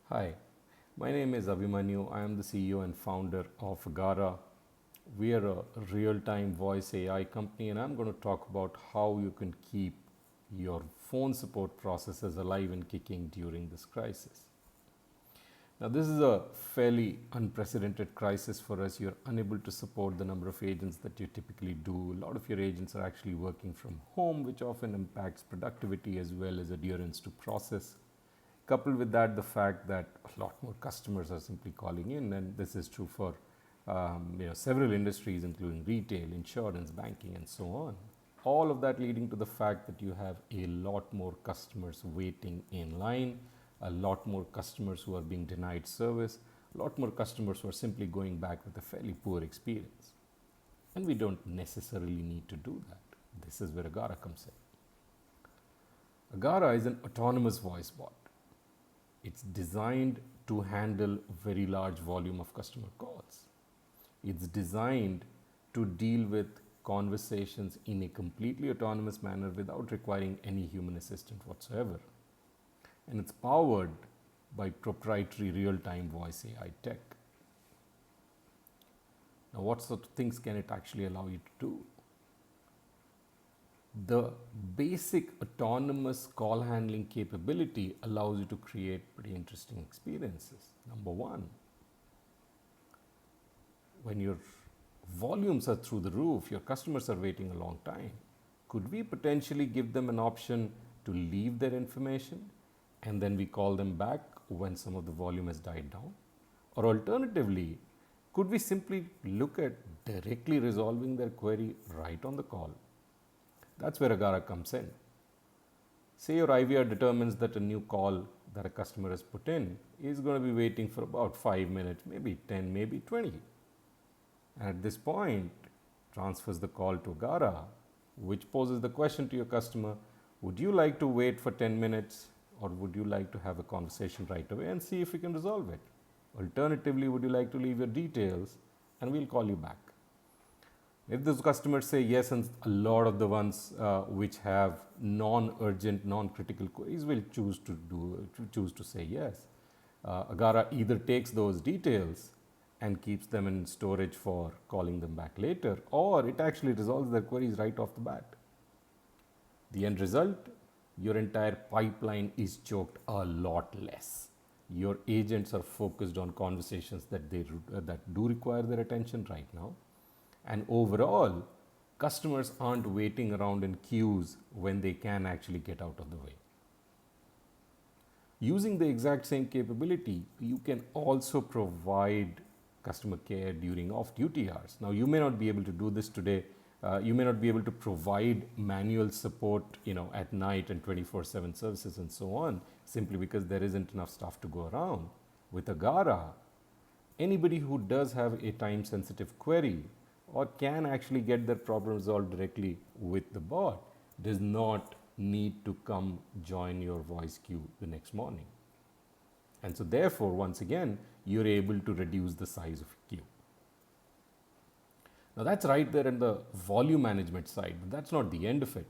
Hi, my name is Abhimanyu. I am the CEO and founder of Agara. We are a real time voice AI company, and I'm going to talk about how you can keep your phone support processes alive and kicking during this crisis. Now, this is a fairly unprecedented crisis for us. You're unable to support the number of agents that you typically do. A lot of your agents are actually working from home, which often impacts productivity as well as adherence to process. Coupled with that, the fact that a lot more customers are simply calling in, and this is true for several industries, including retail, insurance, banking, and so on. All of that leading to the fact that you have a lot more customers waiting in line, a lot more customers who are being denied service, a lot more customers who are simply going back with a fairly poor experience. And we don't necessarily need to do that. This is where Agara comes in. Agara is an autonomous voice bot. It's designed to handle very large volume of customer calls. It's designed to deal with conversations in a completely autonomous manner without requiring any human assistant whatsoever. And it's powered by proprietary real-time voice AI tech. Now, what sort of things can it actually allow you to do? The basic autonomous call handling capability allows you to create pretty interesting experiences. Number one, when your volumes are through the roof, your customers are waiting a long time, could we potentially give them an option to leave their information and then we call them back when some of the volume has died down? Or alternatively, could we simply look at directly resolving their query right on the call? That's where Agara comes in. Say your IVR determines that a new call that a customer has put in is going to be waiting for about 5 minutes, maybe 10, maybe 20. And at this point, transfers the call to Agara, which poses the question to your customer, would you like to wait for 10 minutes or would you like to have a conversation right away and see if we can resolve it? Alternatively, would you like to leave your details and we'll call you back? If those customers say yes, and a lot of the ones which have non-urgent, non-critical queries will choose to say yes. Agara either takes those details and keeps them in storage for calling them back later, or it actually resolves their queries right off the bat. The end result, your entire pipeline is choked a lot less. Your agents are focused on conversations that do require their attention right now. And overall, customers aren't waiting around in queues when they can actually get out of the way. Using the exact same capability, you can also provide customer care during off-duty hours. Now, you may not be able to do this today. You may not be able to provide manual support, at night and 24/7 services and so on, simply because there isn't enough stuff to go around. With Agara, anybody who does have a time-sensitive query or can actually get their problem resolved directly with the bot does not need to come join your voice queue the next morning. And so therefore, once again, you're able to reduce the size of queue. Now that's right there in the volume management side, but that's not the end of it.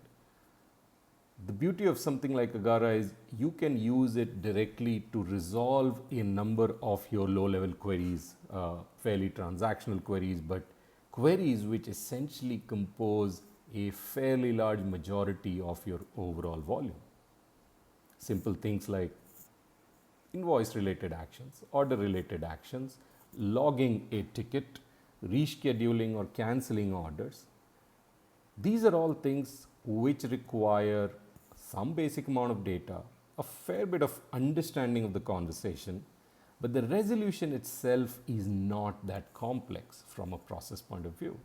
The beauty of something like Agara is you can use it directly to resolve a number of your low-level queries, fairly transactional queries, but queries which essentially compose a fairly large majority of your overall volume. Simple things like invoice-related actions, order-related actions, logging a ticket, rescheduling or cancelling orders. These are all things which require some basic amount of data, a fair bit of understanding of the conversation, but the resolution itself is not that complex from a process point of view.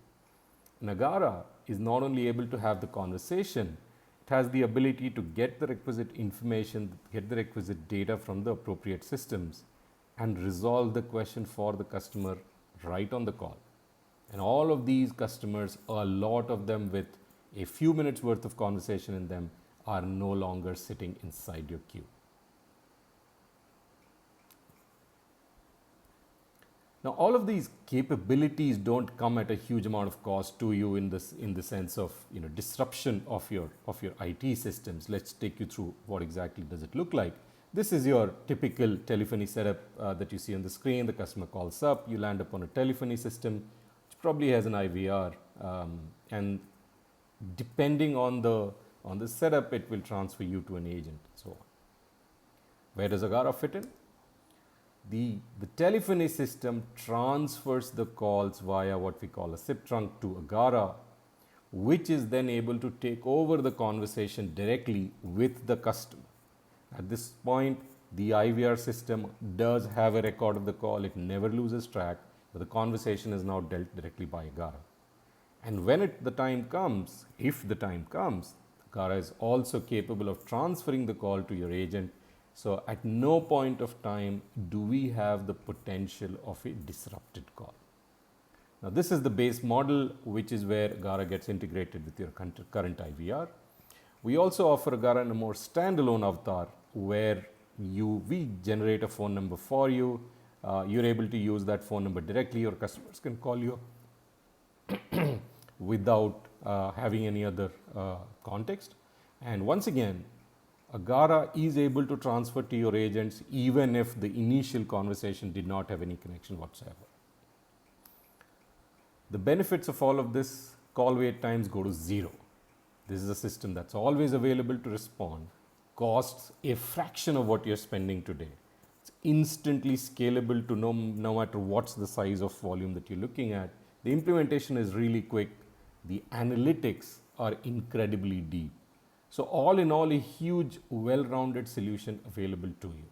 Agara is not only able to have the conversation, it has the ability to get the requisite information, get the requisite data from the appropriate systems, and resolve the question for the customer right on the call. And all of these customers, a lot of them with a few minutes worth of conversation in them, are no longer sitting inside your queue. Now, all of these capabilities don't come at a huge amount of cost to you in the sense of disruption of your IT systems. Let's take you through what exactly does it look like. This is your typical telephony setup that you see on the screen. The customer calls up, you land up on a telephony system, which probably has an IVR, and depending on the setup, it will transfer you to an agent and so on. Where does Agara fit in? The telephony system transfers the calls via what we call a SIP trunk to Agara, which is then able to take over the conversation directly with the customer. At this point, the IVR system does have a record of the call. It never loses track, but the conversation is now dealt directly by Agara. And when the time comes, if the time comes, Agara is also capable of transferring the call to your agent. So at no point of time do we have the potential of a disrupted call. Now this is the base model, which is where Agara gets integrated with your current IVR. We also offer Agara in a more standalone avatar where we generate a phone number for you. You're able to use that phone number directly. Your customers can call you without having any other context. And once again, Agara is able to transfer to your agents even if the initial conversation did not have any connection whatsoever. The benefits of all of this: call wait times go to 0. This is a system that's always available to respond, costs a fraction of what you're spending today. It's instantly scalable to no matter what's the size of volume that you're looking at. The implementation is really quick. The analytics are incredibly deep. So all in all, a huge, well-rounded solution available to you.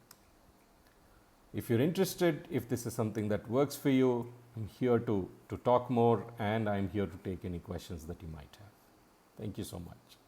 If you're interested, if this is something that works for you, I'm here to talk more, and I'm here to take any questions that you might have. Thank you so much.